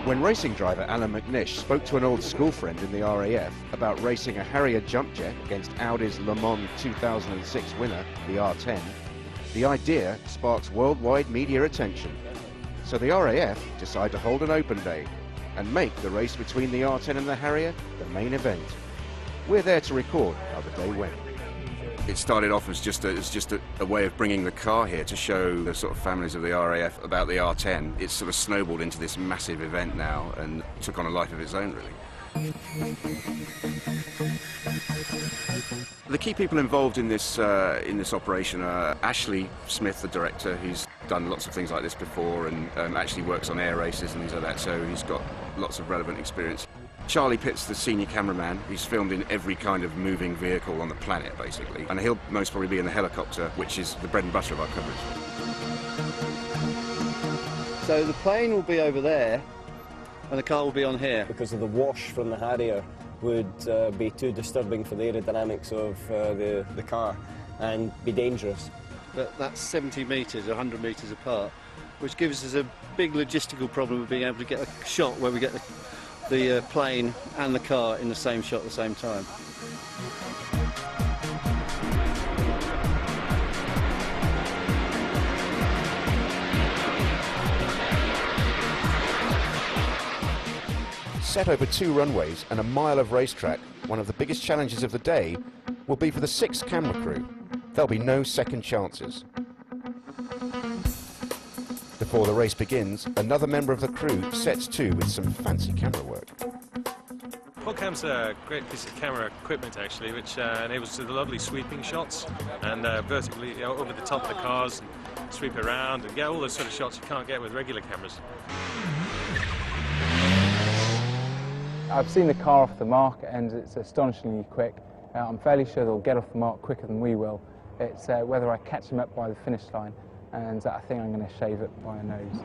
When racing driver Alan McNish spoke to an old school friend in the RAF about racing a Harrier jump jet against Audi's Le Mans 2006 winner, the R10, the idea sparks worldwide media attention. So the RAF decide to hold an open day and make the race between the R10 and the Harrier the main event. We're there to record how the day went. It started off as just a way of bringing the car here to show the sort of families of the RAF about the R10. It's sort of snowballed into this massive event now and took on a life of its own, really. The key people involved in this operation are Ashley Smith, the director, who's done lots of things like this before and actually works on air races and things like that, so he's got lots of relevant experience. Charlie Pitt's the senior cameraman. He's filmed in every kind of moving vehicle on the planet, basically. And he'll most probably be in the helicopter, which is the bread and butter of our coverage. So the plane will be over there, and the car will be on here. Because of the wash from the Harrier would be too disturbing for the aerodynamics of the car and be dangerous. That's 70 metres, 100 metres apart, which gives us a big logistical problem of being able to get a shot where we get the plane and the car in the same shot at the same time. Set over 2 runways and a mile of racetrack, one of the biggest challenges of the day will be for the 6 camera crew. There'll be no second chances. Before the race begins, another member of the crew sets to with some fancy camera work. Quadcam's a great piece of camera equipment, actually, which enables the lovely sweeping shots and vertically over the top of the cars and sweep around and get all those sort of shots you can't get with regular cameras. I've seen the car off the mark and it's astonishingly quick. I'm fairly sure they'll get off the mark quicker than we will. It's whether I catch them up by the finish line, and I think I'm going to shave it by a nose.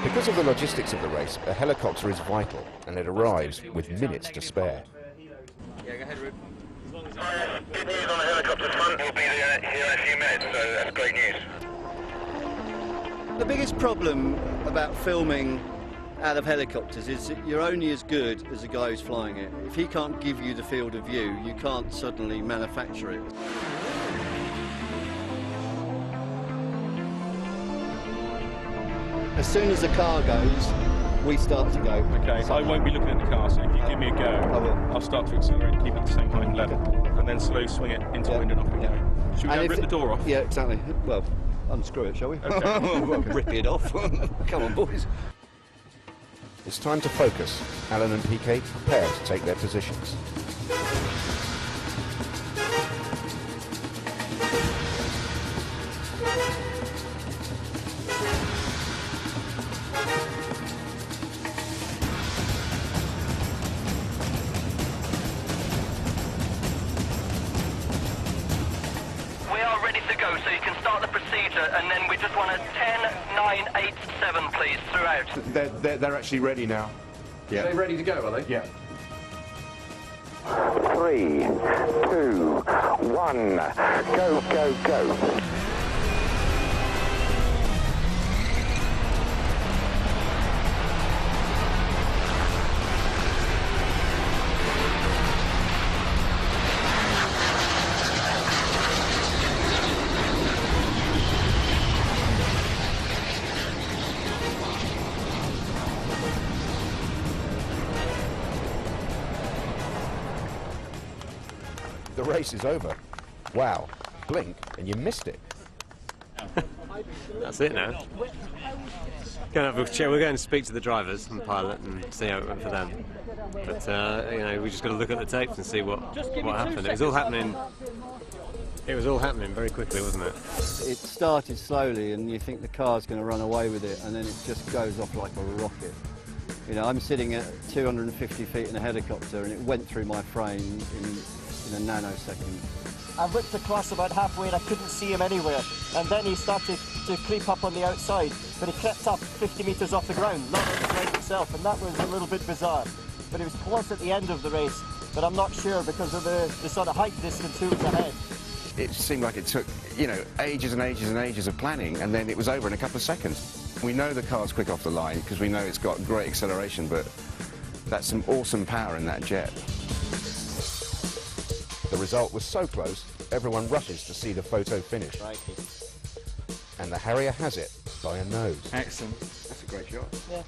Because of the logistics of the race, a helicopter is vital, and it arrives with minutes to spare. Yeah, go ahead, Rube. Good news on the helicopter front. We'll be there here in a few minutes, so that's great news. The biggest problem about filming out of helicopters is that you're only as good as the guy who's flying it. If he can't give you the field of view, you can't suddenly manufacture it. As soon as the car goes, we start to go. Okay, so I won't be looking at the car, so if you give me a go, I will. I'll start to accelerate and keep at the same height and level, and then slow swing it into the wind and off we go. Should we go rip the door off? Yeah, exactly. Well, unscrew it, shall we? Okay. Rip it off. Come on, boys. It's time to focus. Alan and PK prepare to take their positions. We are ready to go, so you can start the procedure, and then we just want a 10, 9, 8, 7, please, throughout. They're actually ready now. Yeah. Are they ready to go, are they? Yeah. 3, 2, 1, go, go, go. The race is over. Wow. Blink and you missed it. That's it now. We're going to speak to the drivers and pilot and see how it went for them. But you know, we just got to look at the tapes and see what happened. It was all happening very quickly, wasn't it? It started slowly, and you think the car's going to run away with it, and then it just goes off like a rocket. You know, I'm sitting at 250 feet in a helicopter, and it went through my frame in a nanosecond. I whipped across about halfway and I couldn't see him anywhere. And then he started to creep up on the outside, but he crept up 50 metres off the ground, not on the ground itself, and that was a little bit bizarre. But it was close at the end of the race, but I'm not sure because of the sort of height distance who was ahead. It seemed like it took, you know, ages and ages and ages of planning, and then it was over in a couple of seconds. We know the car's quick off the line because we know it's got great acceleration, but that's some awesome power in that jet. The result was so close, everyone rushes to see the photo finish. Crikey. And the Harrier has it by a nose. Excellent. That's a great shot. Yeah.